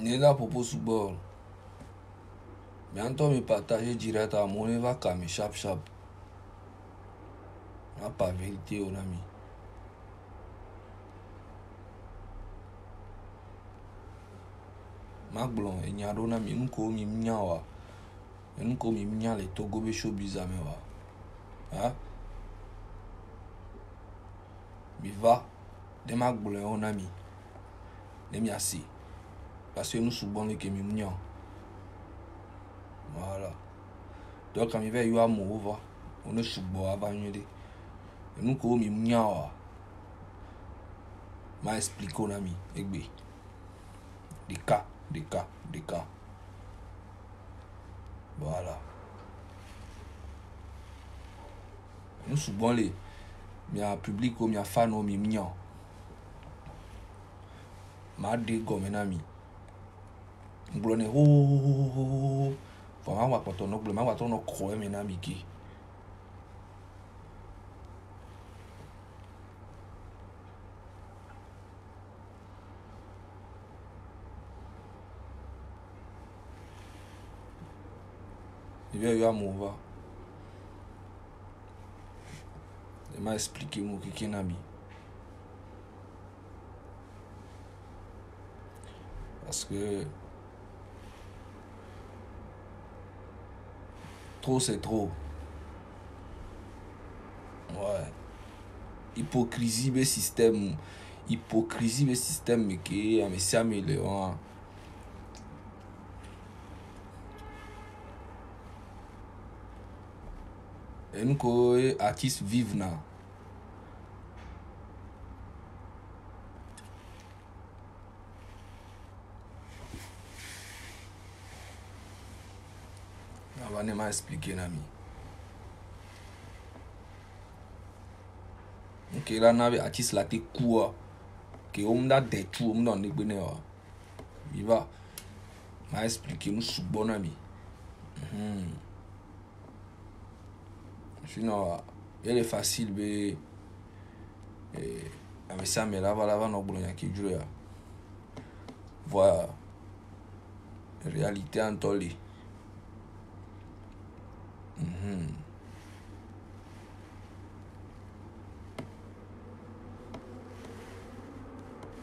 n'est là pour football. Mais en temps de partager direct à mon va calmer chap. On pas vérité on ami. Maglon et nyado na mi nko mi mnyawa. Nko mi mnyale togo be show bizame wa. Hein? Mi va de maglon on ami. De mi assis. Parce que nous souvent les que mi mnyan. Voilà. Donc quand mi va yo amour on est souvent avant de. Nko mi mnyawa. Ma explique on ami egbe. Des cas. Voilà. Nous souvent les mia public ou mia fan ou mi mignon. Ma de gomme nami. Nglone ho. Fama wa poto no gloma wa to no kroe me nami ki. Il y a un mouvement. Il m'a expliqué mon qui n'a mis. Parce que trop c'est trop. Ouais. Hypocrisie le système mais qui est mais amélioré. Et nous sommes artistes vivants. On va pas expliquer nami. Ok là on a artiste là qui court que on a des tout on donne les il va m'a expliquer nous sous bon ami. Sinon il est facile mais avec ça mais là no boulogne qui joue là. Voilà. Réalité en tolé.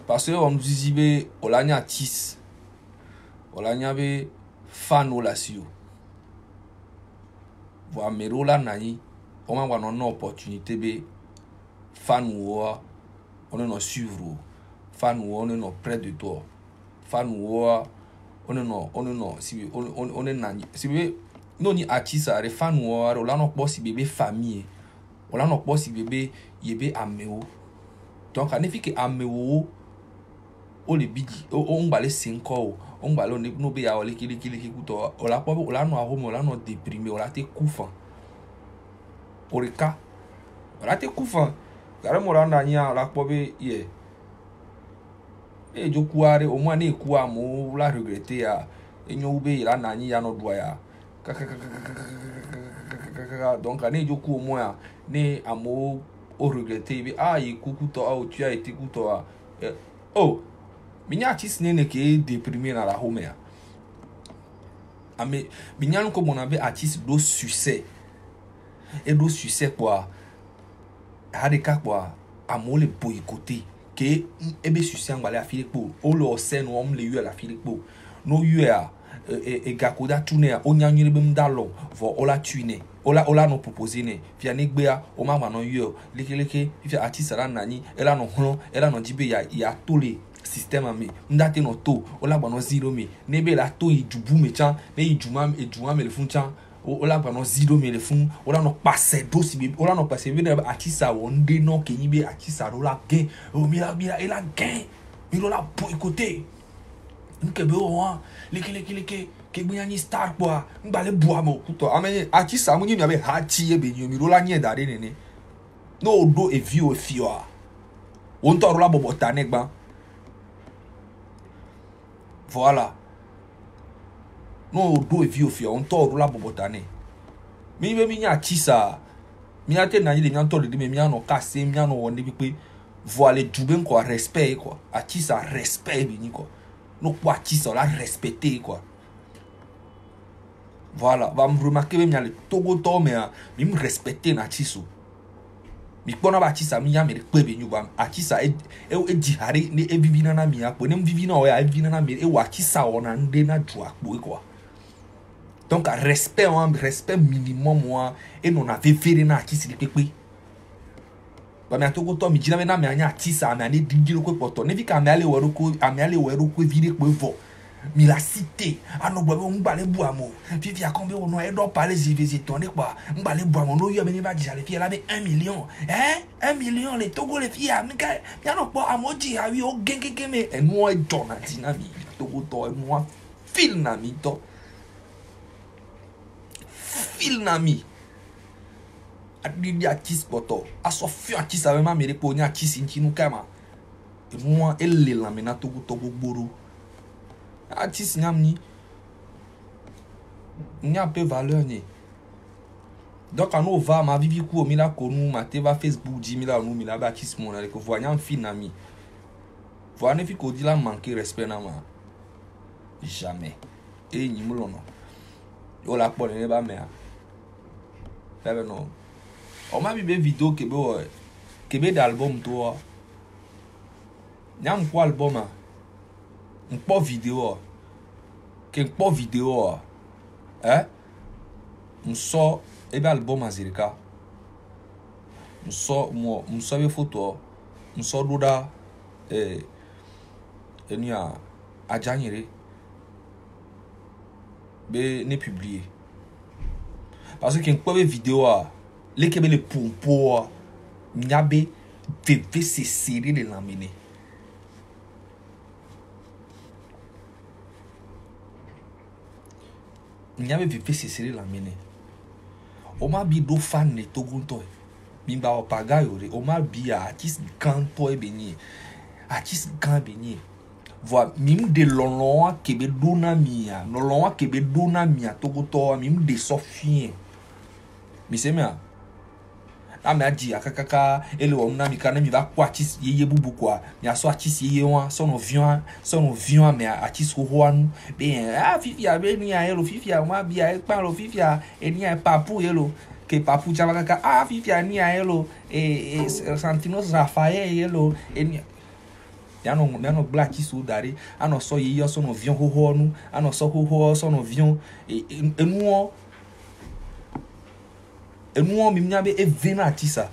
Parce que on nous dit olanya artiste olanya be fan la sio voir mero la nani on va avoir une opportunité be fan ou on est no suivre fan ou on est no près de toi fan ou on est no si on est nani si non ni artiste are fan ou on la no boss bébé famille on la no boss bébé yebe ameo donc on est que ameo o le bigi on va les 5 ans on va no be ya ole kili kuto o la po o la no ahome o la no déprimé o la te kufa oreka o la te kufa gare mo la ndanya la po be ye e jokuare o mo na eku amu la regretter ya enyo be la nanyi ya no doa ya donc ane joku o mo ya ne amu o regretter be e kukuto tu as été kuto oh minya artiste ne ke déprimé na la home ya ame minya nko mona be artiste do succès et do succès quoi hadeka quoi amole boycotté que ebe succès ngale afile po o lo se no om le yu la afile po no yu a e gakoda tune o nyanyire be mdalo vo ola tune ola no proposer ne fia ne gbe a o ma no yu leke fia artiste la nani ela no hlo ela no jibe ya tole système ami ndate no to ola gba no zero me nebe la to ijubu me chan ne ijuma me le fun chan ola gba no zero me le fun ola no passe do si be ola no passe be na artiste wonde no kenyi be artiste la gain o mi la ela gain mi la boycotter nke be o wa leke ke gbe ni star kwa ngba le bua mo kuto ame artiste amunyi mi abe hachi e be mi la nye dare nene no do e view e fio a on to la bobota negba. Voilà. Non, do vie au fia, on tord la bobotane. Mi be mi nya tisa. Mi ate na yile mi tord de mi no kase mi no wonde bi pe. Voilà, djube quoi respect quoi. Atisa respect bi ni quoi. no quoi artiste la respecter quoi. Voilà, va me remarquer même le Togo to mais me respecter na artiste. Mi kpona ba artiste mi ya me pe be nyu ba artiste e di hare ne e vivi na mi akpo ne vivi na o ya vivi na mi e wa artiste ona nde na ju akpo quoi. Donc respect minimum moi et non a fait na artiste de pepe. Ba mi atoko to mi jina me na me anya artiste a me ani dingiro ko poto ne vi ka me ale wero ko vire ko vo. Mi la cité ano gbo ngbale bu amo fifi akombe ono e do parler ziviziton ne quoi ngbale bu amo no yo me ni ba déjà les filles là avec 1 million 1 million les Togo les filles mi ka mi ano po amoji awi o gengenge me e mo e dona tina mi Togo to e mo fil na mi to fil na mi adidi artiste poto aso fi artiste avec ma mere po ni artiste ntinu kama e mo ele la me na Togo gboro artiste n'y a peu valeur ni. Donc quand on va ma vivi ko mi la konu ma te va Facebook 10 000 nous mi la ba artiste mon que voyant fin ami. Voyant ne fi ko di la manquer respect na ma. Jamais. Et ni mo lono. Yo la pole ne ba me a. Bebe non. On m'a vu vidéo que be d'album toi. Nyam quoi album a? Un po vidéo que po vidéo hein on sort et ben album azirika on sort be photo on sort doda ni a January be ne publié parce que po vidéo les que le pompo nyabe vv se serrer les laminé. Il y avait fait cesser la mine. On m'a dit do fan ne Togo to. Bimba o pagayo re. On m'a dit artiste canto e beni. Artiste can beni. Voilà, mim de lolon kebe dona mia. Lolon kebe dona mia Togo to mim de sofien. Mi se mea. Na me adi akakaka ele wo na mi kana mi va kwa artiste yeye bubu kwa. Mi aso artiste yeye wa son vion me artiste ho anu. Be fifi a be ni a elo fifi a ma bi a pa lo fifi a ni a papu elo ke papu java kaka fifi a ni a elo Santinos Rafael elo ni ya no black isu dari ano so yeye so no vion ho anu ano so ho so no vion enu mi nyabe e vena artista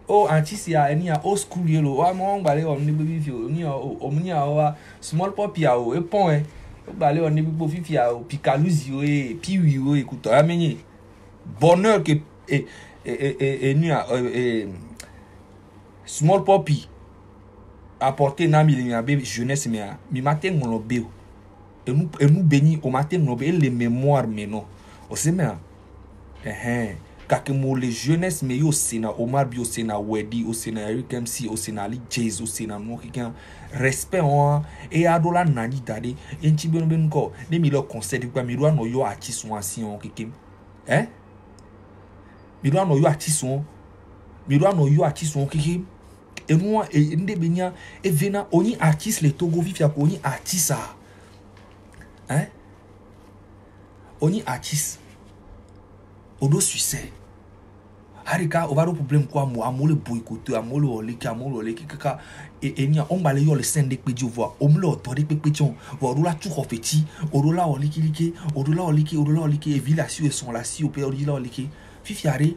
o artist ya eni ya old school yelo wa mo ngbale o ni baby fio ni o mni a wa small pop ya o e pon e ngbale o ni bibo fifi ya o pikaluzi o e piwi o ekuto amenye bonheur que ni a small poppy apporter na mi nyabe jeunesse mi matin ngolo be e nous béni au matin ngolo be les mémoires meno o se me kake mo les jeunesse me yo sena Omar Bi o sena Wedi o sena Eric MC o sena Ali Jazz o sena no kikan respect on e adola nani dade enti ben ko ne mi lo concert kwa mi ro no yo artiste on asi on kikim mi ro no yo artiste on kikim e moi e nde benya e vena oni artiste le Togo vivia ko oni artiste oni artiste odo succès harika ovaro problème quoi mo amole boycotté amole oleki kaka enia on bale yo le sende pe di voir o mlo to de pe tion vo rola tu khofeti orola oliki e villa si e son la si o pe orila oliki fifiare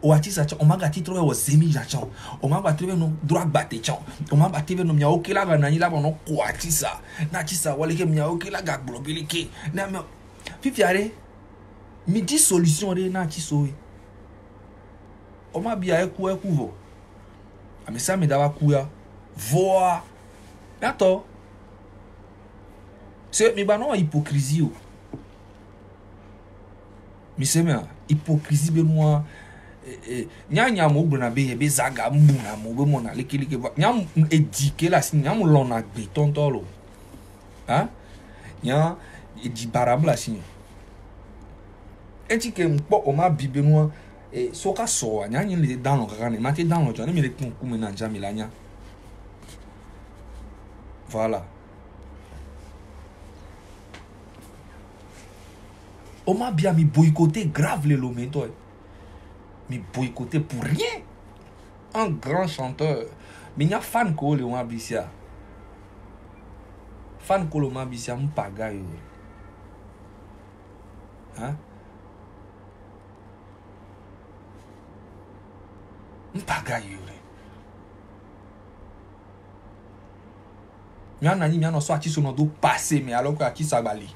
o atisa on ma gati trowe o zemi ja chon o ma gati no droit batte chon o ma batte no mia okela ga nani la bono ko atisa na atisa walike mia okela ga globilike na me fifiare mi di solution de na kiso o ma bia eku vo amesa me dava kuya voa dato se mi ba no hypocrisie o mi se me hypocrisie be moi nya mo gbona be zaga mbuna mo be mo na lekilike nya edike la si nya mo lona gbe tontolo nya edi barabla si enti ke mpo o ma bibe no so ka so anya nyi le download kaka ne mate download jo ne mi le kun ku me na nja milanya Voilà. On m'a bien mis boycotter grave les lomés, toi. Mais boycotter pour rien. Un grand chanteur. Mais il y a fan ko le Mabisia. Fan ko le Mabisia m'paga yo. Hein? M'paga yo. Mia nani mia no so artiste no do passer mais alors que artiste agbali.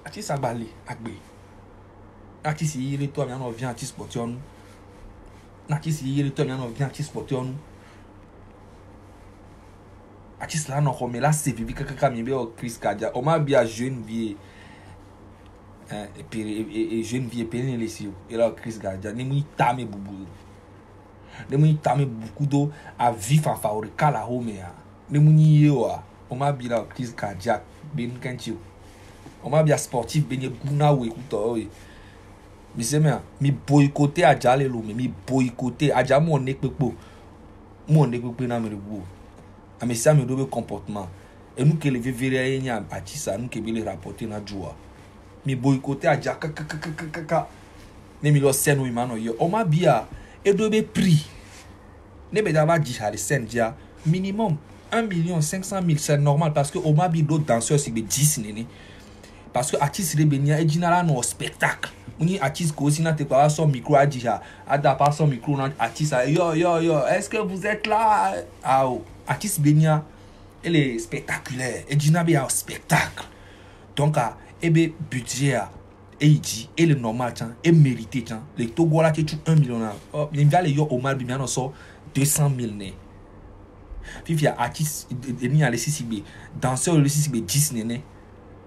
Artiste agbali agbe. Artiste yire toi mia no vient artiste porter nous. Artiste yire toi mia no vient artiste porter nous. Artiste là no comme là c'est bibi kaka mi be o Chris Kadia. O ma bia jeune vie et puis jeune vie peine les si et là Chris Kadia ni mu tame bubu. Ni mu tame beaucoup d'eau à vif en favori kala homea. Ni mu ni yo o ma bia Chris Kadia ben kanti. On m'a bien sportif benye guna ou écoute oui mais c'est bien mi boycotter adja le mais mi boycotter adja mon ekpepo na me rebu a me ça me dobe comportement et nous que le vivre nya atisa nous que le rapporter na joie mi boycotter adja kaka ne mi lo sen ou mano yo on m'a bien et dobe prix ne be daba di hali sen dia minimum 1,5 million c'est normal parce que on m'a bien d'autres danseurs c'est 10 nene. Parce que artiste rebenia est généralement no spectacle. On y artiste ko aussi na te pas son micro a déjà ada pas son micro na artiste yo est-ce que vous êtes là ah oh artiste benia elle est spectaculaire et dinabe a spectacle. Donc et be budget et dit et le normal tiens et mérité tiens les Togo là qui tu 1 million là oh bien va les yo au mal bien no so 200,000 né. Fifia artiste ni a laissé CB danseur le CB 10 né.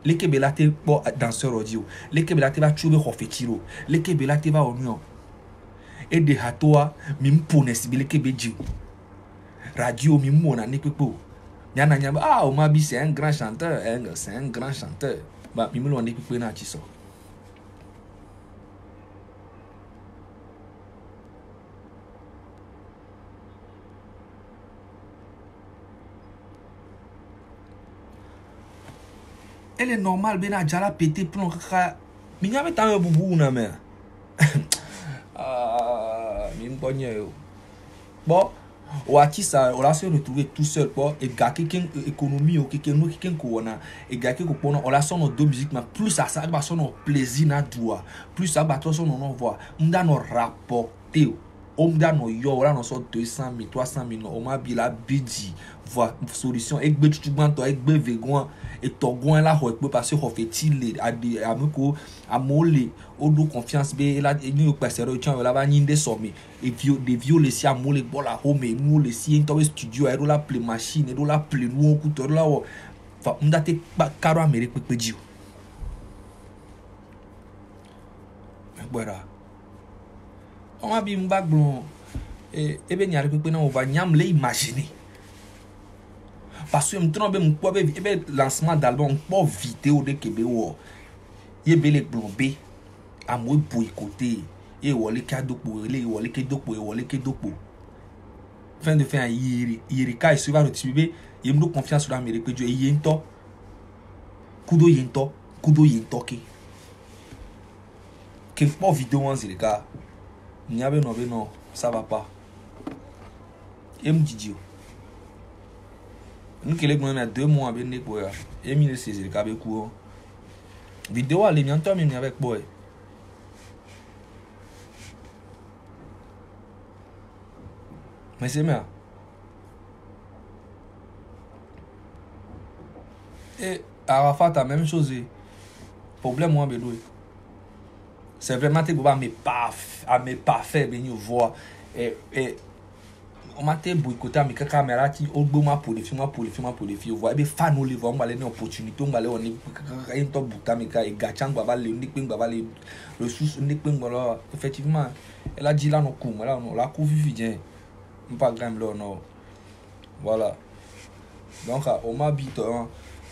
Les Kebelate pour danseur audio, les Kebelate va trouver refetiro, les Kebelate va oignon. Et de hatoa, mim pone si les Kebeji. Radio mimona ne pepo. Nyana nyamba ah Omabi c'est un grand chanteur, c'est un grand chanteur. Bah mimolo ne pepo na chiso. Elle est normale, ben a déjà la pété plomb kaka. Mais n'y avait pas un boubou na mais. Ah, mim bonye yo. Bon, o artiste on l'a se retrouver tout seul bon et gars quelqu'un économie ou quelqu'un nous quelqu'un ko na et gars qui ko pona on la son deux musiques mais plus ça va son plaisir na joie. Plus ça va son non voix. M'da no rapporter. On da no yo là no so 200,000 300,000 on m'a bi la bidi voir solution et gbe tu banto et gbe vegon et togon là ho parce que ho fait il a ameko amole odo confiance be là ni o pese ro chan là ba nyinde somme et des violer si amole bola home nous le si into studio aero la play machine et la play nous couteau là fa m'da te karo amérique pepeji voilà. On a bien bac bon et ben y a repris on va nyam les imaginer parce que me trompe me quoi ben lancement d'album pas vidéo de Québec wo y belé blobé à moi boycotter et wole cadeau pour les wole cadeau pour fin de fin yiri kai se va retirer y me confiance sur l'Amérique que Dieu yento kudo ki que pas vidéo en les gars. Nyabe non, ça va pas. Et me dit nous que les gars on a 2 mois ben ne boya. Et mi le saisir le cabe courant. Vidéo aller bien toi même avec boy. Mais c'est bien. Et Arafat a même chose. Problème moi bedoué. C'est vraiment que mais pas fait venir voir et on m'a été boycotté mais caméra qui au bout pour les filles voir et fan nous les voir on va les opportunité on va les on est top bouta mais et gachang baba les nick baba les ressources nick voilà effectivement elle a dit là non coup là non la coup vivien pas grand là non voilà donc on m'a bité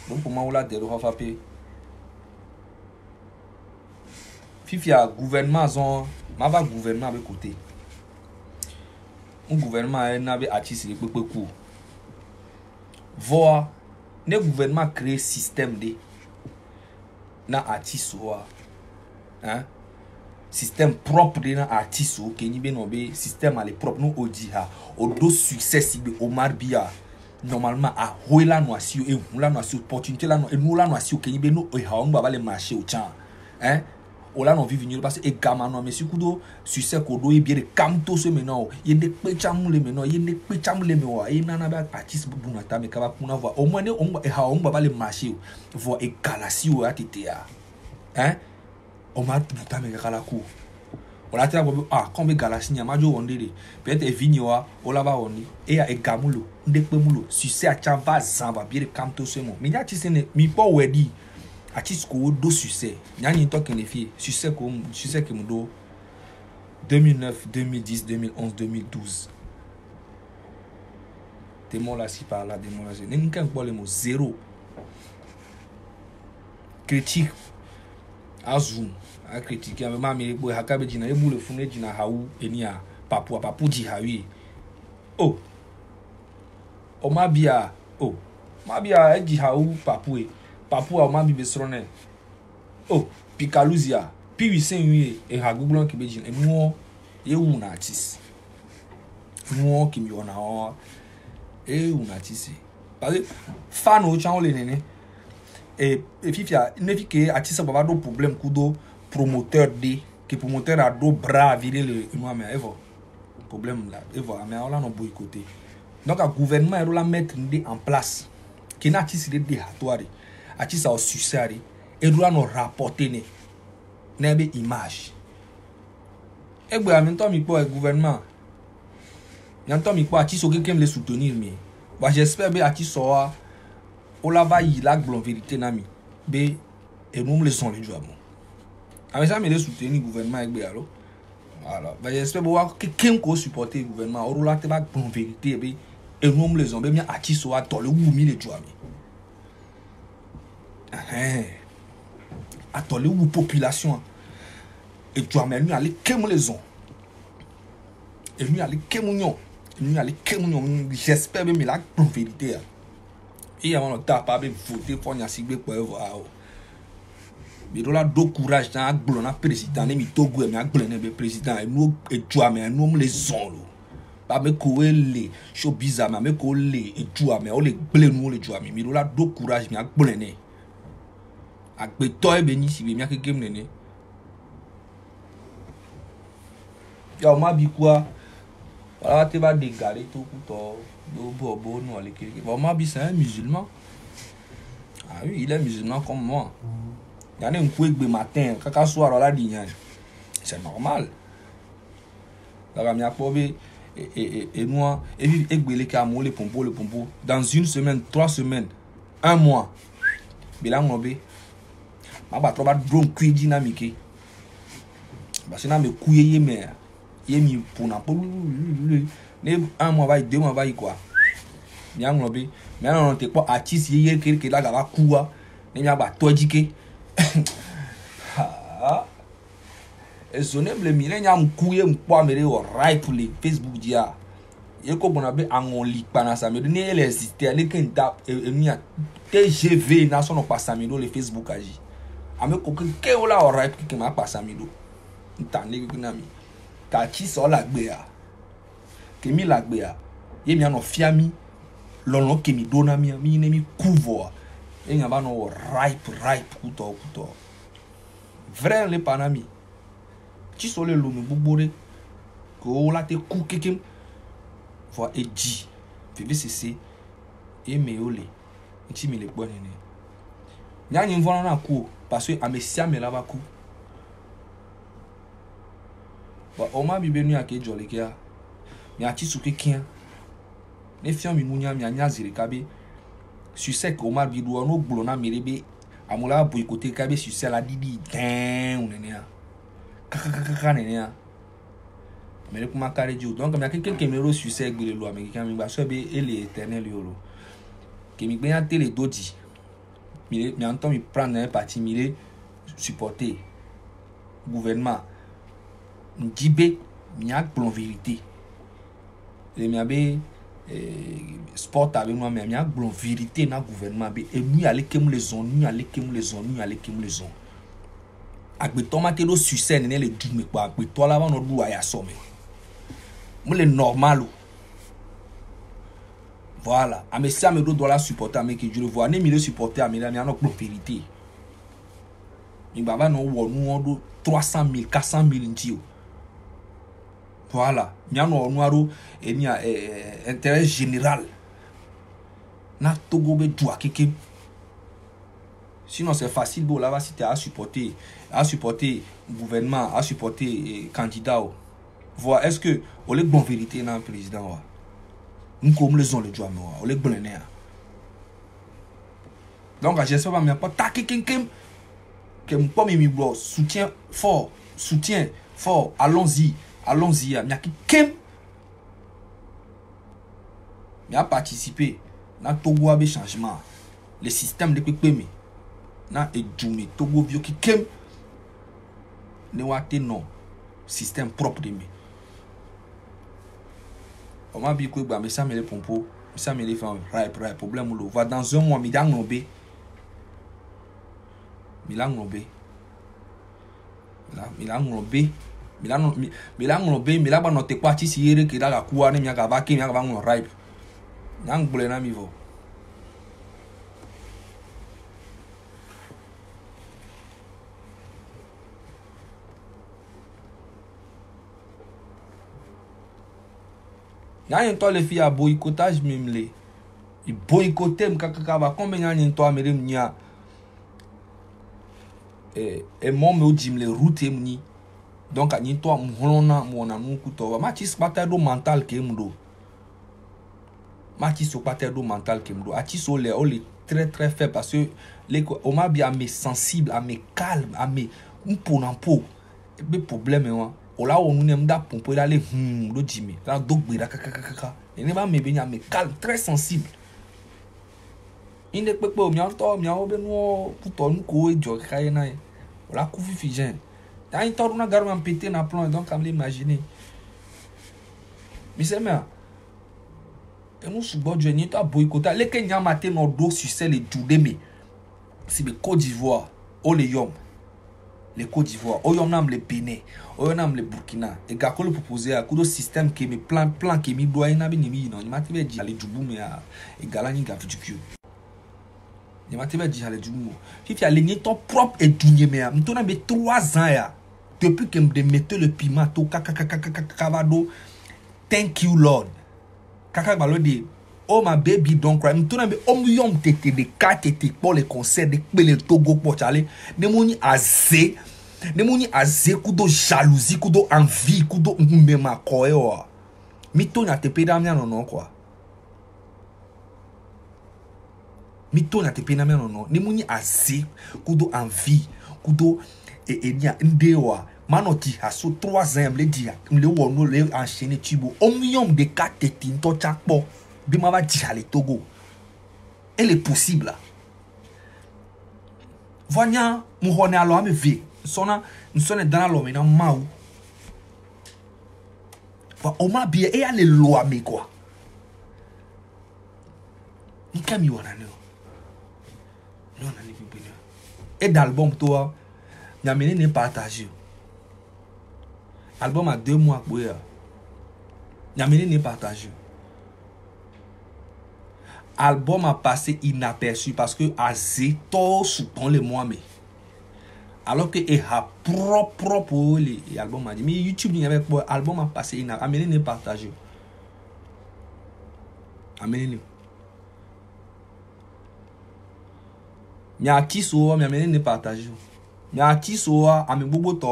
donc pour moi on l'a déroulé frapper Fifia gouvernement zon ma va gouvernement avec côté un gouvernement n'avait artiste le peu coup voir le gouvernement créer système de na artiste hein système propre de na artiste que ni be no be système ale propre no odi ha o do succès be Omar Bia normalement a hoila no asio e hula no asio opportunité la no e nula no asio que ni be no e ha on ba le marché o chan hein o la no vive ni parce e gama no mais kudo succès ko do e bien kamto so maintenant ye de pe chamu le maintenant ye de pe chamu le me wa e nana ba artiste bu na ta me ka ba kuna voir au moins ne on e ha on ba le marché voir e galasio a titea hein Omar puta me kala ku ola tira bo comme galaxy nya majo wondere peut-être vini wa ola ba woni e ya e gamulo ndekpe mulo succès a chava zamba bi kamto semo mi nya tise ne mi po wedi a tisko do succès nya ni to ken fi succès que mu do 2009 2010 2011 2012 témoin là si par là démon là ne nkan po le mo zéro critique azum a critiquer mais mami boy hakabe jina e mule fune jina hawu enia papu ji hawi oh o mabia oh mabia e ji hawu papu a mabi besrone oh pikaluzia piwi senwi e haguglon ke bejin e nuo e wu na artist nuo kimi ona o e wu na artist parce fan o chan le nene et fifia ne fi que artiste ba do problème kudo promoteur de que promoteur a do bras virer le moi mais evo problème là evo mais on l'a no boycotter donc le gouvernement doit la mettre en place qui n'a artiste de déhatoire artiste au succès et doit nous rapporter ne be image et ben en même temps mi po gouvernement en même temps mi po artiste quelqu'un le soutenir mais bah j'espère be artiste soit on la va y la vérité nami be et nous le son le job avec ça me le soutenir gouvernement avec alors voilà bah j'espère voir quelqu'un qui supporter gouvernement on la te ba bon vérité be et nous les on be bien artiste soit to le 8 000 job à to le population et tu as même aller quel les on et nous aller quel j'espère même la bon vérité et avant le temps pas voter pour n'y signer pour voir mais là do courage dans glona président ne mi togo mais glona be président et nous et tu as mais nous les on pas me ko le show bizarre mais ko le et tu as mais on les blé nous les tu as mais là do courage mais glona agbe to e beni si be mi akeke mnene ya o ma bi kwa voilà te va dégaler tout couteau bobo non les quelque bon ma bi c'est un musulman ah oui il est musulman comme moi il y a un coup de matin kaka soir là dit c'est normal la mi apobe et moi et gbele ka mo le pompo dans une semaine 3 semaines 1 mois bilan ngobe ma ba troba drone ku dynamique ba sina me kuye me yemi pour na ne 1 mois va 2 mois va quoi bien ngobe mais non te pas artiste yeye que là ga kuwa ne mi ba tojike et zonable mire nya mkuye mpo amere o right pour les Facebook dia yeko bonabe angoli pana sa me ne les exister les kenta emia TGV national pasamido le Facebook agi ame ko ke ola o right ki ma pasamido ntane ki na mi ka chi so la gbe a ke mi la gbe a ye mi ano fiami lolo ke mi dona mi ne mi couvre e nya ba no ripe kuto vrai le panami ti so le lo mi bugbore ko la te ku kekem fo eji VVCC e me ole ti mi le gbo nene nya nyi mvo na ku parce que amesia me la ba ku ba o ma bi benu ake jole ke a mi a ti su kekin ne fiam mi munya mi anya zire kabe succès que Omar bi do no gbo na mirebe amula boycotter kabe succès la didi ten nene a kaka nene a mais le kuma carré dio donc mais quelqu'un qui me ro succès gbele lo américain mi ba so be ele éternel yolo que mi gbe ya télé dodi mi entend mi prendre un parti mi supporter gouvernement ndibe mi a plon vérité le mi abe sport avec moi mais a glon vérité na gouvernement be et nous aller kem les zones nous aller kem les zones nous aller kem les zones agbe tomate do succès ne le du me quoi agbe to la ba no du aya somme mo le normal voilà a me ça me do doit la supporter mais que je le vois ne mi le supporter mais là mi a no glon vérité mi baba no wo nu on 300,000 400,000 ntio voilà mi a no noiro et mi a intérêt général na Togo be doua keke. Sinon c'est facile bon là-bas si tu as supporter le gouvernement, à supporter candidat. Voir est-ce que on est bon vérité dans le président nous comme les ont le droit on est bon né. Donc j'espère pas mais pas ta kem que pas mi bro soutien fort allons-y mi kem mi a participé na Togo a changement le système de pépé na ejumi Togo vio ki kem ne wate non système propre de mi on m'a dit que ba me ça me les pompo ça me les fait right problème lo va dans un mois mi la ngombe mi la ba no te kwa ti si yere ke daga kuwa ne mi aga ba ke mi aga ba ngom right na ngbule na mi vo N'a rien toi les filles à boycottage même les. Ils boycottaient m'kaka ba combien n'y toi me nya. Et moi me dim les routes m'ni. Donc à n'y toi m'holona m'ona n'uku toi. Ma tis patado mental ke m'do. Ma tis so patado mental ke m'do. A tis so les très très faible parce que les on m'a bien à mes sensible, à mes calme, à mes m'ponampo. Et be problème moi. Ola on nous da pompo d'aller do djimi la dogbe da kaka et ne ba me benya me calme très sensible inde pepe o mi anto mi awo be no puto nu ko ejo kai na ola ku fifi gen ta into na garma pété na plan donc am l'imaginer mi se me et nous sous bord ni ta boycotter les Kenya matin no do succès les Djoudeme si be Côte d'Ivoire o le yom les Côte d'Ivoire, oyonam le Bénin, oyonam le Burkina, et gars le proposer à coup de système qui me plan qui me doit na bi ni mi non, ni matibe di ale dubu me a et galani ga futuku. Ni matibe di ale dubu. Fifi ale ni ton propre et dounier me a. M'tona be 3 ans ya. Depuis que me mettre le piment to kakado. Thank you Lord. Kaka balo de oh my baby don't cry. M'tona be omuyom tete de tete pour les concerts de le Togo pour chaler. Ne moni azé. Ne moni azé kudo jalousie kudo envie kudo mbema koe mito na te peda mia non quoi mito na te peda mia non ne moni azé kudo envie kudo et nia ndewa manoti haso 3 ans me dia me wono le enchaîner tubo omium de 4 tete to chakpo bi ma va dire le Togo elle est possible là voyant mu hone alo ame ve sona nsone dans l'homme na mau va o ma bien et aller loin mais quoi ni kami wana non na ni bi et d'album toi n'y a mené ne partager album a 2 mois boya n'y a mené ne partager album a passé inaperçu parce que azé tout sous les mois mais alors que et a propre les album a dit mais YouTube n'y avait pas album a passé inaperçu amené ne partager amené ni artiste ou mi amené ne partager ni artiste ou ame bobo to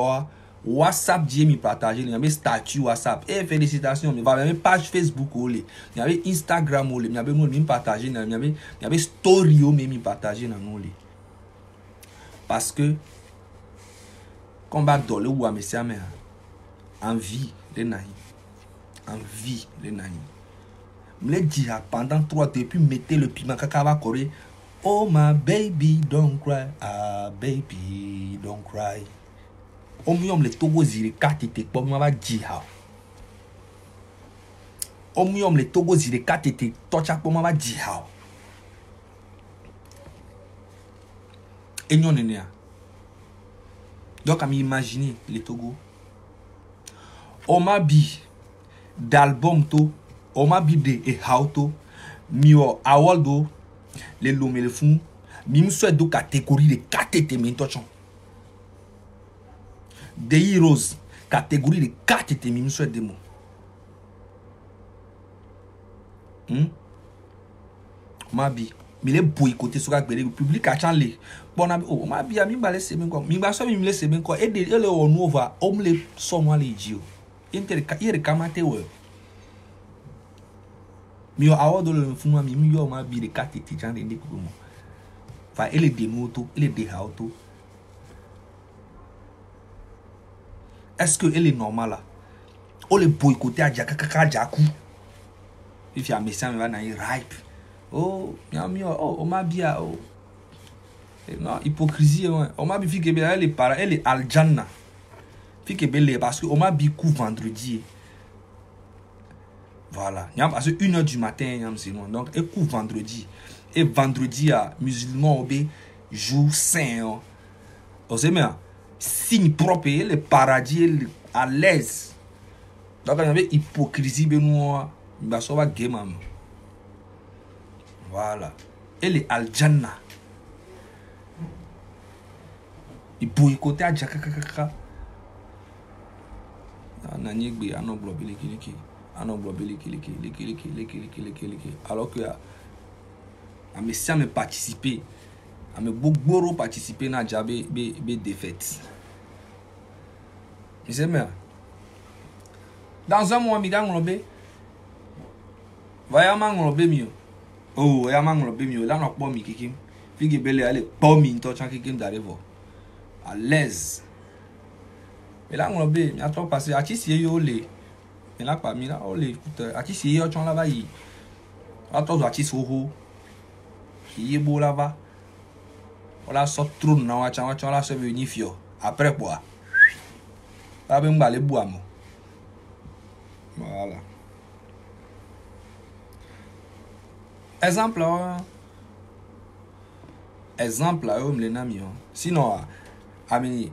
WhatsApp dit mi partager il y avait statut WhatsApp et félicitations mi va même page Facebook ou il y avait Instagram ou il y avait mi partager il y avait story ou mi partager dans nous parce que combat dole ou amesia me envie les naï envie les naï me dit pendant 3 depuis mettez le piment kakava coré oh my baby don't cry ah baby don't cry o mi om le Togo ziri 4 te po ma va di ha Omium le Togo zire katete tocha poma ba jihao. Et non nene. Donc à m'imaginer le Togo. On m'a bi d'album to, on m'a bi de e hauto, mio awaldo, le lome le fou, mi m'souet do catégorie de katete min tochon. De heroes, catégorie de katete mi m'souet de mo. Ma bi mi le boycotter sur le public a chanlé bon oh ma bi mi ba laisser ben quoi mi ba so mi laisser ben quoi et le on over on le so moi le dio inter ire kamate we mi o awo do le fun mi yo ma bi de carte ti jan de ko mo fa ele de moto ele de auto est-ce que elle est normale là on le boycotter a jakaka jaku if you are messing with na ripe oh oh ma bia oh non hypocrisie ouais on m'a bi fi que elle est para elle est aljanna fi que belle parce que on m'a bi coup vendredi voilà yam parce que 1h du matin yam c'est non donc et coup vendredi et vendredi à musulman obé jour saint on sait mais signe propre le paradis à l'aise donc il y avait hypocrisie benoît bah ça va game am voilà elle est aljanna il boycotter à jakaka nani gbe anon globe leki anon globe leki alors que a me si me participer a me bogboro participer na jabe be défaite c'est mais dans un mois mi gang globe voyez man globe mi oh ya man globe mi là no po mi kikim figi bele ale po mi to chan kikim d'arriver à l'aise mais là on be mi a trop passé a ti si yo le mais là pas mi là o le écoute a ti si yo chon là ba yi a to a ti so ho yi bo là va on la sort trop na wa chan la se venir fio après quoi là ben ba le bo amo voilà exemple là on le nami sinon ami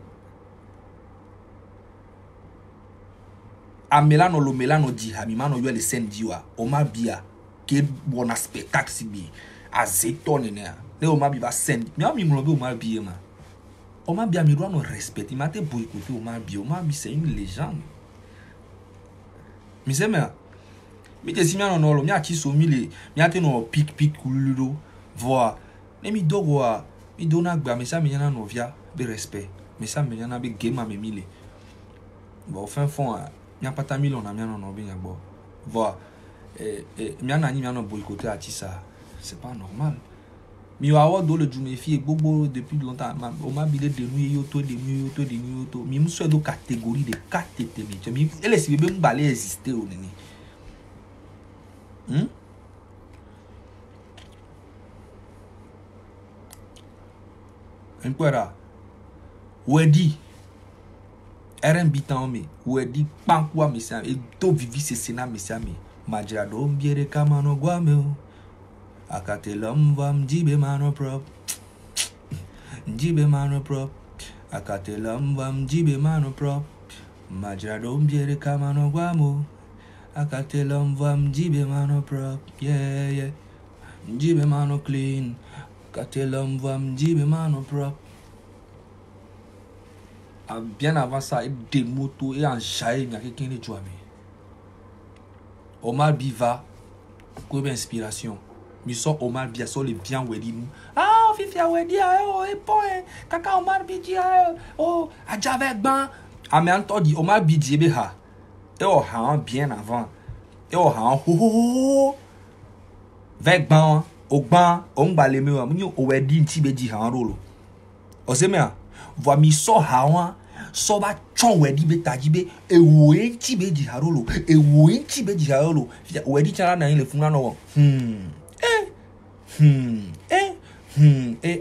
a melano lo melano di ami mano yo le sendi wa o ma bia ke bona spectacle si bi a zeton ne o ma bi ba send mi mo lo o ma bi ma o ma bia mi doit no respect il m'a te boycotter o ma bi c'est une légende mi sema mi te si mi no lo mi a ti so mi le mi a te no pic kululu voir ne mi dogo a mi dona gba mi sa mi yana no via be respect mais ça me yana be game a me mille bon fin fond il n'y a pas ta million na mi no bien bon voir mi ana ni mi ana boycotter a ti ça c'est pas normal mi wa wo do le jume fi gbogbo depuis longtemps o ma bi le de nu yo to mi mu so do catégorie de katete mi ele si be mbale exister o nini Enquera wedi RMB taome wedi pankwa misa e to vivi se sena misa mi majra do mbiere kama no gwame akatelam vam jibe mano prop akatelam vam jibe mano prop majra do mbiere kama no gwamo akatelam vam jibe mano prop yeah jibe mano clean akatelam vam jibe mano prop. Bien avant ça, il des motos et en jaillit, il y a quelqu'un qui joue. Omar Biva, comme inspiration. Mais ça, Omar Biva, ça, les bien wedi nous. Ah, Fifia wedi, oh, et point, kaka Omar Bidji, oh, a Javek ban. Ah, mais on dit Omar Bidji, beha. Et oh, han bien avant. Et oh, han ho. Vek ban, au ban, on va les meilleurs, on wedi, tibe di han rolo. O se mea, voa mi so hawa. So ba chon wedi be tajibe e wenti be di harolo wedi chala na ile funa no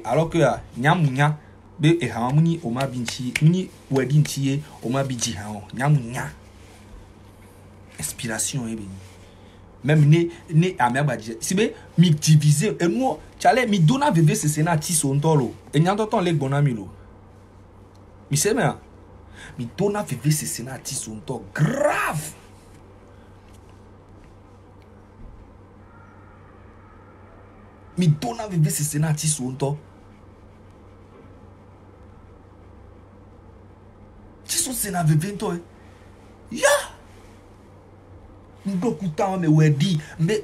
alors que nyamunya be e ha muni o ma binchi muni wedi ntie o ma biji ha nyamunya inspiration e beni même ne ameba si be mi diviser et nous chale mi dona veve ce sena ti sontolo et nyanto ton le bonamilo mi se me mi dona veve ce sena ti sonto grave mi dona veve ce sena ti sonto ti so sena veve to ya ndo kuta me wedi me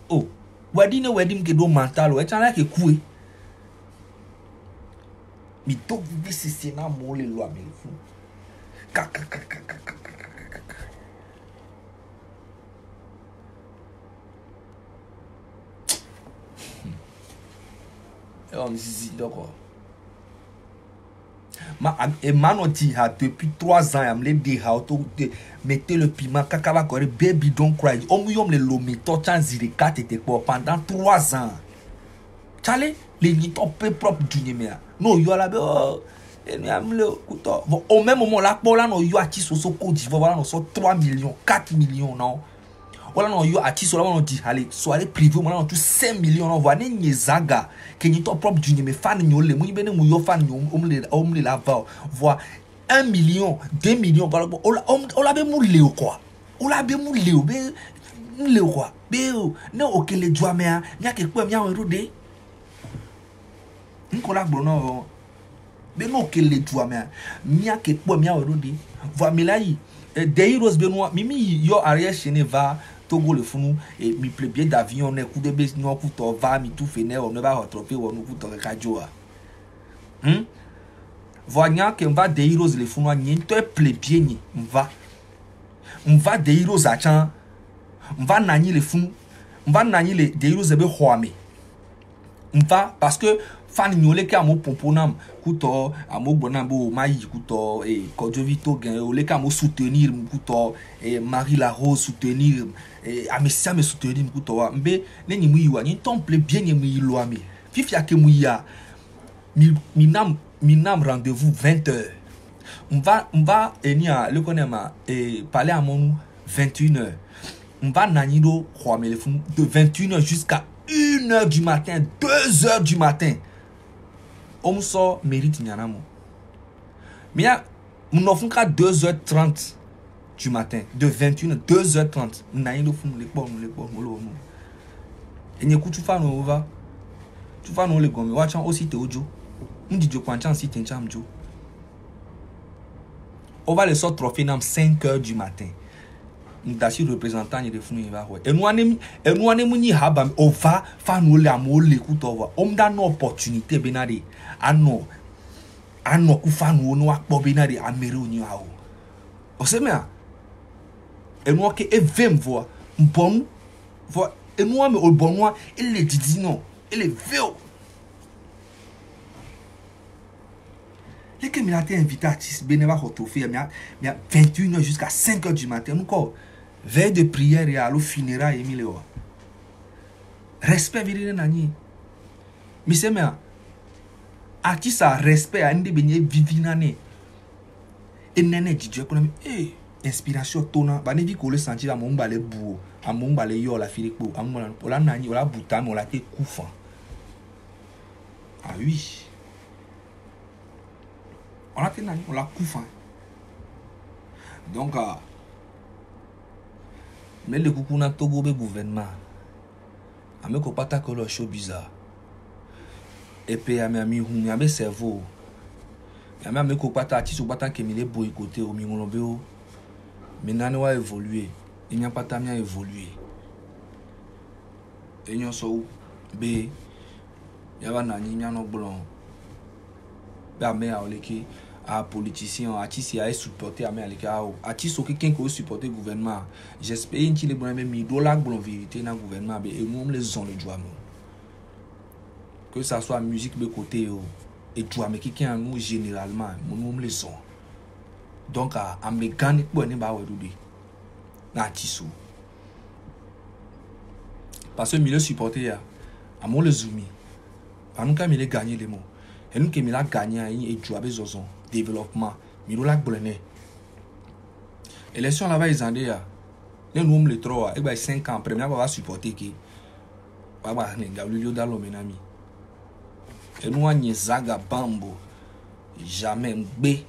oh wedi ne wedi mke do mental e chan ke kue mi to vive ce sena mo le lo me fu on zizi d'accord Manoti a depuis 3 ans, il dit mettez le piment, kakava kore, baby don't cry. Omuyom le lomi, tochan zirika tete pendant 3 ans. Chale, les nitons peu propre du numéro. Non, yo la be, au même moment là, pour là, no yo a tis so Côte d'Ivoire, voilà, no so 3 millions, 4 millions, non. Voilà, no yo a tis so là, on dit, allez, soirée privée, on a tout 5 millions, on voit ni zaga. Que ni ton propre du fan nyole mu bene mu yo fan omle la va voir 1 million 2 millions on la be mu leo quoi on la be mu leo be leo quoi be ne okele dua me a nya ke pe mi awon rode nko la gbono be no okele dua me a nya ke pe mi awon rode voir mi la yi Deirose Benoît mimi yo arrière chaîne va Togo le funu et mi plebie d'avion ne coup de bes no coup to va mi tout fene on ne va retrouver on nous coup to radio voyant que on va Deirose le funu ni to plebie ni on va Deirose a chan on va nani le funu on va nani le Deirose be hoame on va parce que fan nyole ka mo pomponam kuto amo bonambo mayi kuto et Kodjovito gen ole ka mo soutenir kuto et Marie la Rose soutenir et Amesia me soutenir kuto mbe ne ni muyiwa ni temple bien ni muyilo mi fifia ke muya minam rendez-vous 20h on va enia le connama et parler à mon 21h on va nanido khoame le fun de 21h jusqu'à 1h du matin 2h du matin on sort mérite nyanamo mais nous n'offrons qu'à 2h30 du matin de 21h 2h30 naïdo fun le bon et ne kutu fa no va tu fa no le gomme watch aussi te ojo ndi jo kwanchan si tencham jo on va le sort trophée nam 5h du matin ndashi représentant ni de fun va et nous anem ni haba on va fa no le amole kuto on da no opportunité benade ano ku fa no no akpo benade amere oni awo o se me a et nous que evem voix bon voix et nous me o bon moi il le dit non il est vieux les que m'a été invité artiste beneva retrouver mais 21h jusqu'à 5h du matin nous quoi veille de prière et à l'eau funérailles Emilio respect viril nani mais c'est mais artiste a respect à indi benye vivinane et nene DJ pour inspiration tona ba ne vi ko le sentir à mon balé bou à mon balé yo la filipo à mon la nani la buta mon la te koufan ah oui on a te nani on la koufan donc mais le coucou na Togo be gouvernement ame ko pata ko lo show bizarre et puis ami hu ame cerveau ame ko pata ti so pata ke mi le boy côté o mi ngolombe o maintenant on va évoluer il n'y a pas ta bien évoluer et nous so be ya va nani nya no blon ba me a oleki a politicien artiste a supporter America artiste quelqu'un qui supporter gouvernement j'espère qu'il est bon même $1 blon vérité dans gouvernement et nous les on le joie que ça soit musique de côté et joie mais quelqu'un nous généralement nous les son donc à mécanique pour ne ba wedudi na artiste parce que milieu supporter à mon le zoomi à nous quand il gagner les mots et nous qui il a gagné et joie besoin développement miro la blene élection là-bas ils en les nous les trois et ben 5 ans après va supporter qui baba ne gaulio dalo menami et nous anye zaga bambo jamais ngbe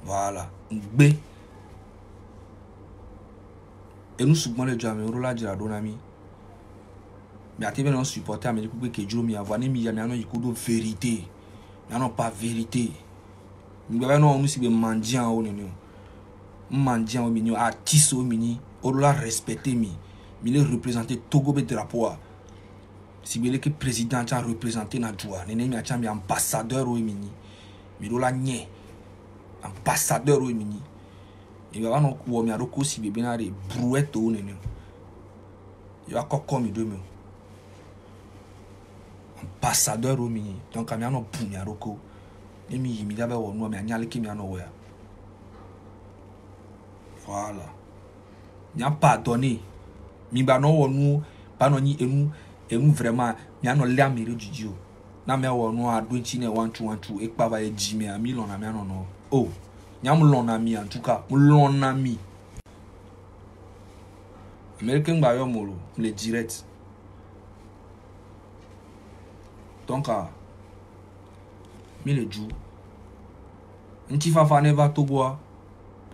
voilà ngbe et nous souvent le jamais rola dira donami mais à tv non supporter mais ku que jomi avoir ni mi ya mi ano ikodo vérité non pas vérité mi baba non nous si be mendiant o ne mendiant o mini artiste o mini o la respecter mi le représenter Togo be drapeau si bele que président a représenté na joie ne mi a chambi ambassadeur o mini mi do la nye ambassadeur o mini et baba non ku o mi aroko si bebe na re brouette o ne il va kokko mi do mi ambassadeur o mini donc ami ano bu mi aroko et mi dabe o no mi anyale ki mi ano wa voilà n'y a pas donné mi ba no wonu ba no ni enu vraiment mi ano le amere juju na me wonu adu nchi na 1 e pa ba e jimi a mi lo na mi ano no oh nyam lo na mi en tout cas lo na mi American ba yo molo le direct donc mi le ju nti fa ne va Togo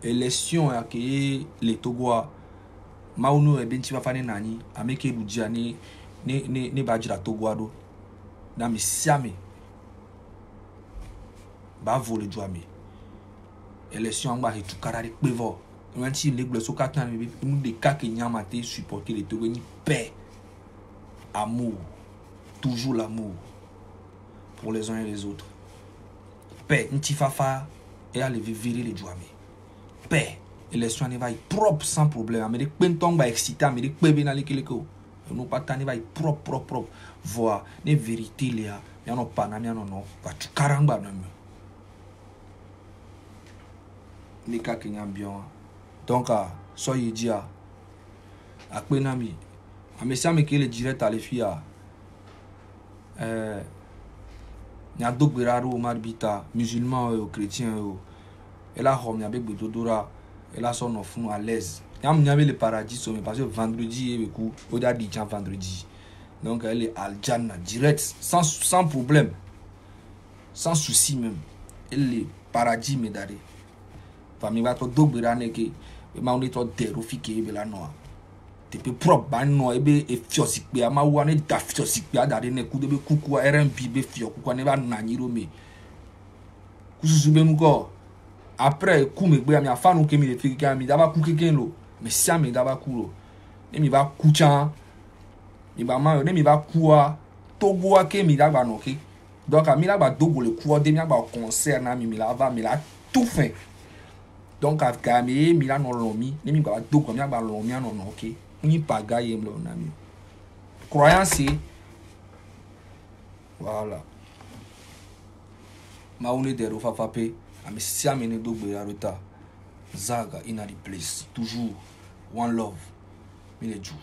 élection ya ke le Togo maunu e binti fa ne nani ameke buja ne bajira Togo do na mi siame ba vole joami élection ngba hitu karari pevo nti le gble so katan mi de ka ke nyama te supporter le Togo ni paix amour toujours l'amour pour les uns et les autres paix nti fafa et aller vivre les joami paix élection ne va propre sans problème mais de penton ba excité mais de pebe na lekeleko nous pas tani va propre voir les vérités là y en a pas na non va tu karangba na ni ka kenya bien donc soyez dia akpenami amesa me que le direct à les filles nya dogberaru marbita musulman ou chrétien et là on y avait bedodora et là son fond à l'aise yam n'y avait le paradis mais parce que vendredi et coup au dadi tiens vendredi donc elle est al janna direct sans problème sans souci même elle est paradis me dare famille va to dogberane ke ma on to dero fike be la no te pe prop ban no ebe e fiosikpe ama wa ne da fiosikpe adare ne ku de be kuku RMP be fio kuku ne ba nanyiro me kususu be nuko après ku me gbe ami afanu ke mi le fike ami da ba ku keken lo me sia me da ba ku lo ne mi ba ku chan mi ba ma ne mi ba ku a Togo a ke mi da ba no ke donc ami la ba dogo le ku de mi ba concert na mi la va mi la tout fait donc à Gami Milan lomi ne mi ba dogo mi ba lomi no no ok ni pagaye mlo na mi croyance voilà ma on est de fa pe ami si amene dogbe arota zaga in a place toujours one love mi le ju